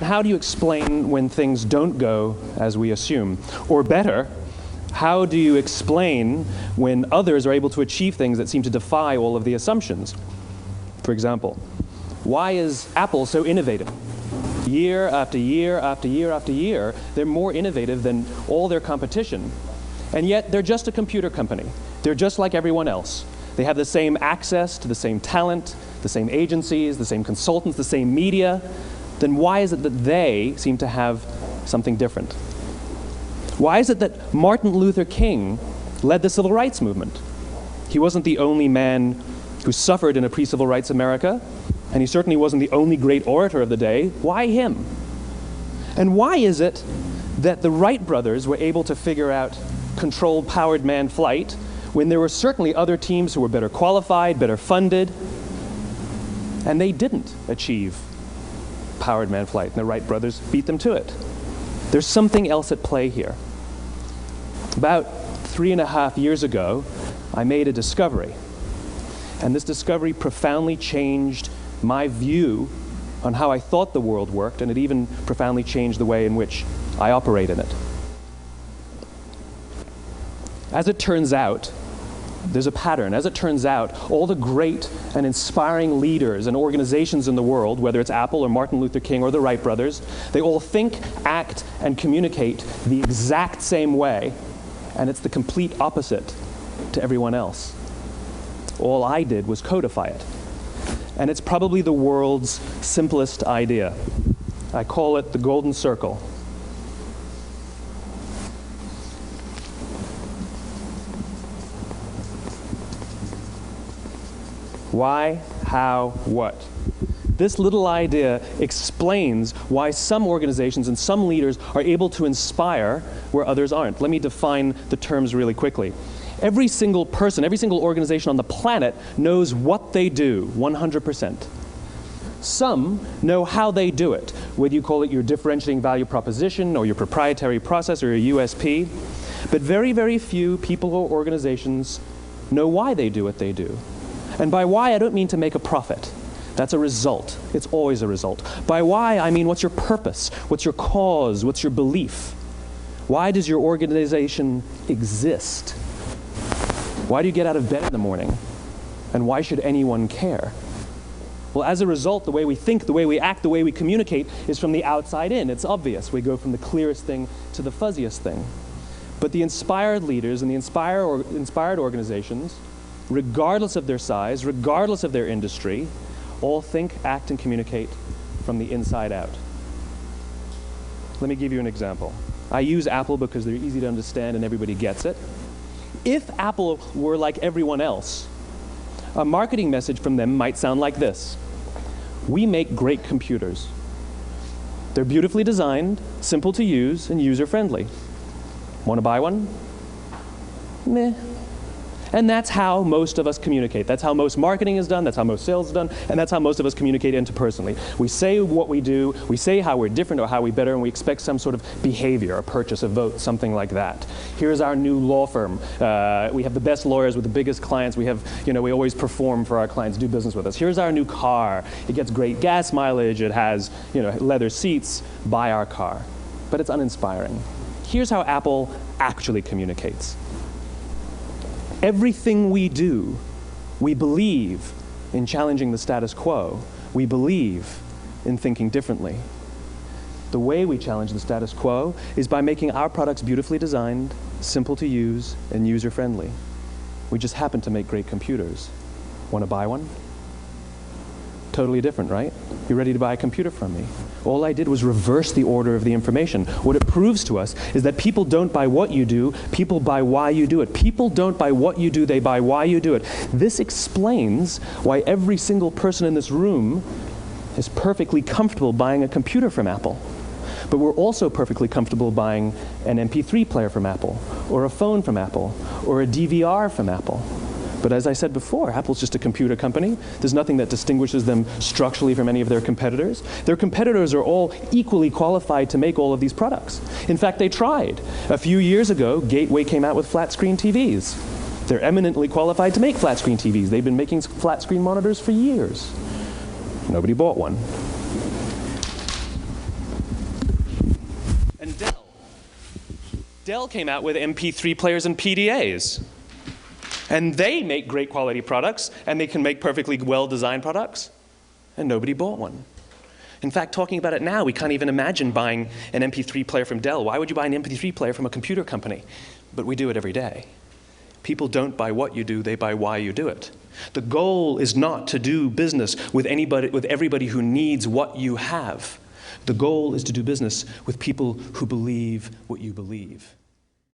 how do you explain when things don't go as we assume? Or better, how do you explain when others are able to achieve things that seem to defy all of the assumptions? For example, why is Apple so innovative? Year after year after year after year, they're more innovative than all their competition. And yet, they're just a computer company. They're just like everyone else. They have the same access to the same talent, the same agencies, the same consultants, the same media. Then why is it that they seem to have something different? Why is it that Martin Luther King led the civil rights movement? He wasn't the only man who suffered in a pre-civil rights America, and he certainly wasn't the only great orator of the day. Why him? And why is it that the Wright brothers were able to figure out controlled powered manned flight when there were certainly other teams who were better qualified, better funded, and they didn't achieve powered manned flight, and the Wright brothers beat them to it? There's something else at play here. About 3.5 years ago, I made a discovery, and this discovery profoundly changed my view on how I thought the world worked, and it even profoundly changed the way in which I operate in it. As it turns out, there's a pattern. As it turns out, all the great and inspiring leaders and organizations in the world, whether it's Apple or Martin Luther King or the Wright brothers, they all think, act, and communicate the exact same way, and it's the complete opposite to everyone else. All I did was codify it. And it's probably the world's simplest idea. I call it the golden circle. Why, how, what? This little idea explains why some organizations and some leaders are able to inspire where others aren't. Let me define the terms really quickly. Every single person, every single organization on the planet knows what they do, 100%. Some know how they do it, whether you call it your differentiating value proposition or your proprietary process or your USP. But very, very few people or organizations know why they do what they do. And by why, I don't mean to make a profit. That's a result. It's always a result. By why, I mean what's your purpose? What's your cause? What's your belief? Why does your organization exist? Why do you get out of bed in the morning? And why should anyone care? Well, as a result, the way we think, the way we act, the way we communicate is from the outside in. It's obvious. We go from the clearest thing to the fuzziest thing. But the inspired leaders and the inspired organizations, regardless of their size, regardless of their industry, all think, act, and communicate from the inside out. Let me give you an example. I use Apple because they're easy to understand and everybody gets it. If Apple were like everyone else, a marketing message from them might sound like this. We make great computers. They're beautifully designed, simple to use, and user-friendly. Want to buy one? Meh. And that's how most of us communicate. That's how most marketing is done, that's how most sales is done, and that's how most of us communicate interpersonally. We say what we do, we say how we're different or how we're better, and we expect some sort of behavior, a purchase, a vote, something like that. Here's our new law firm. We have the best lawyers with the biggest clients. We have, we always perform for our clients, do business with us. Here's our new car. It gets great gas mileage. It has, leather seats. Buy our car. But it's uninspiring. Here's how Apple actually communicates. Everything we do, we believe in challenging the status quo. We believe in thinking differently. The way we challenge the status quo is by making our products beautifully designed, simple to use, and user-friendly. We just happen to make great computers. Want to buy one? Totally different, right? You ready to buy a computer from me? All I did was reverse the order of the information. What it proves to us is that people don't buy what you do, people buy why you do it. People don't buy what you do, they buy why you do it. This explains why every single person in this room is perfectly comfortable buying a computer from Apple. But we're also perfectly comfortable buying an MP3 player from Apple, or a phone from Apple, or a DVR from Apple. But as I said before, Apple's just a computer company. There's nothing that distinguishes them structurally from any of their competitors. Their competitors are all equally qualified to make all of these products. In fact, they tried. A few years ago, Gateway came out with flat-screen TVs. They're eminently qualified to make flat-screen TVs. They've been making flat-screen monitors for years. Nobody bought one. Dell came out with MP3 players and PDAs. And they make great quality products, and they can make perfectly well-designed products, and nobody bought one. In fact, talking about it now, we can't even imagine buying an MP3 player from Dell. Why would you buy an MP3 player from a computer company? But we do it every day. People don't buy what you do, they buy why you do it. The goal is not to do business with everybody who needs what you have. The goal is to do business with people who believe what you believe.